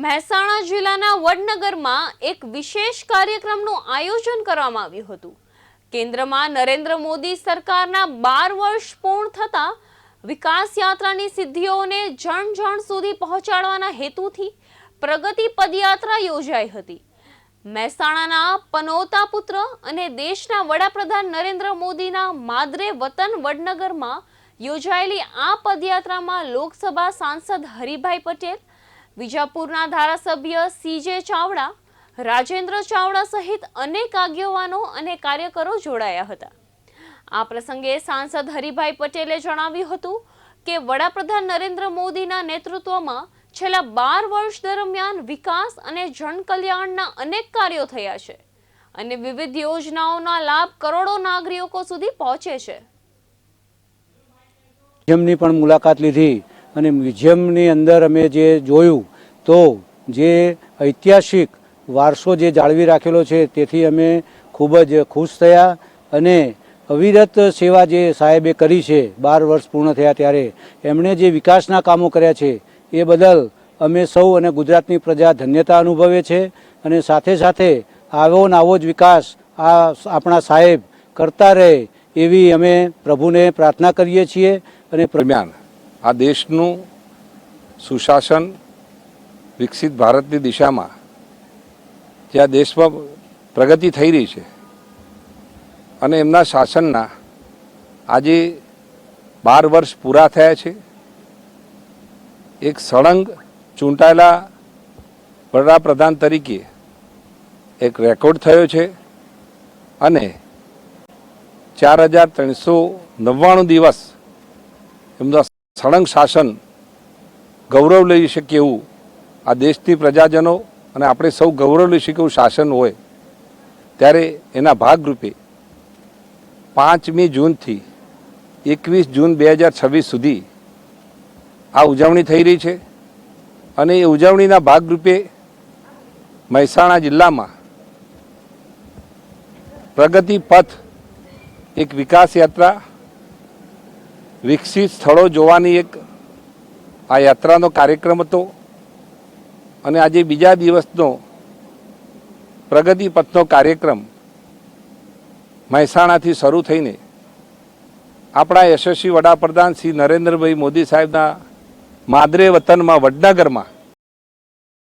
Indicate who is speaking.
Speaker 1: મહેસાણા જિલ્લાના વડનગરમાં એક વિશેષ કાર્યક્રમનું આયોજન કરવામાં આવ્યું હતું। કેન્દ્રમાં નરેન્દ્ર મોદી સરકારના 12 વર્ષ પૂર્ણ થતા વિકાસ યાત્રાની સિદ્ધિઓને જણ જણ સુધી પહોંચાડવાના હેતુથી પ્રગતિ પદયાત્રા યોજાઈ હતી। મહેસાણાના પનોતા પુત્ર અને દેશના વડાપ્રધાન નરેન્દ્ર મોદીના માદરે વતન વડનગરમાં યોજાયેલી આ પદયાત્રામાં લોકસભા સાંસદ હરિભાઈ પટેલ, વિજાપુરના ધારાસભ્ય સીજે ચાવડા, રાજેન્દ્ર ચાવડા સહિત અનેક આગેવાનો અને કાર્યકરો જોડાયા હતા। આ પ્રસંગે સાંસદ હરિભાઈ પટેલે જણાવ્યું હતું કે વડાપ્રધાન નરેન્દ્ર મોદીના નેતૃત્વમાં છેલ્લા 12 વર્ષ દરમિયાન વિકાસ અને જનકલ્યાણના અનેક કાર્યો થયા છે અને વિવિધ યોજનાઓના લાભ કરોડો નાગરિકો સુધી પહોંચે છે।
Speaker 2: મ્યુઝિયમની પણ મુલાકાત લીધી અને મ્યુઝિયમની અંદર અમે જે જોયું તો જે ઐતિહાસિક વારસો જે જાળવી રાખેલો છે તેથી અમે ખૂબ જ ખુશ થયા અને અવિરત સેવા જે સાહેબે કરી છે 12 વર્ષ પૂર્ણ થયા ત્યારે એમણે જે વિકાસના કામો કર્યા છે એ બદલ અમે સૌ અને ગુજરાતની પ્રજા ધન્યતા અનુભવે છે અને સાથે સાથે આવો ને આવો જ વિકાસ આપણા સાહેબ કરતા રહે એવી અમે પ્રભુને પ્રાર્થના કરીએ છીએ। અને
Speaker 3: દરમિયાન આ દેશનું સુશાસન વિકસિત ભારતની દિશામાં જ્યાં દેશમાં પ્રગતિ થઈ રહી છે અને એમના શાસનના આજે 12 વર્ષ પૂરા થયા છે। એક સળંગ ચૂંટાયેલા વડાપ્રધાન તરીકે એક રેકોર્ડ થયો છે અને 4399 દિવસ એમનું સળંગ શાસન ગૌરવ લઈ શકે એવું આ દેશની પ્રજાજનો અને આપણે સૌ ગૌરવ લઈ શકીએ એવું શાસન હોય ત્યારે એના ભાગરૂપે 5મી જૂનથી 21 જૂન 2026 સુધી આ ઉજવણી થઈ રહી છે અને એ ઉજવણીના ભાગરૂપે મહેસાણા જિલ્લામાં પ્રગતિ પથ એક વિકાસ યાત્રા વિકસિત સ્થળો જોવાની એક આ યાત્રાનો કાર્યક્રમ હતો અને આજે બીજા દિવસનો પ્રગતિ પથનો કાર્યક્રમ મહેસાણાથી શરૂ થઈને આપણા યશસ્વી વડાપ્રધાન શ્રી નરેન્દ્રભાઈ મોદી સાહેબના માદરે વતનમાં વડનગરમાં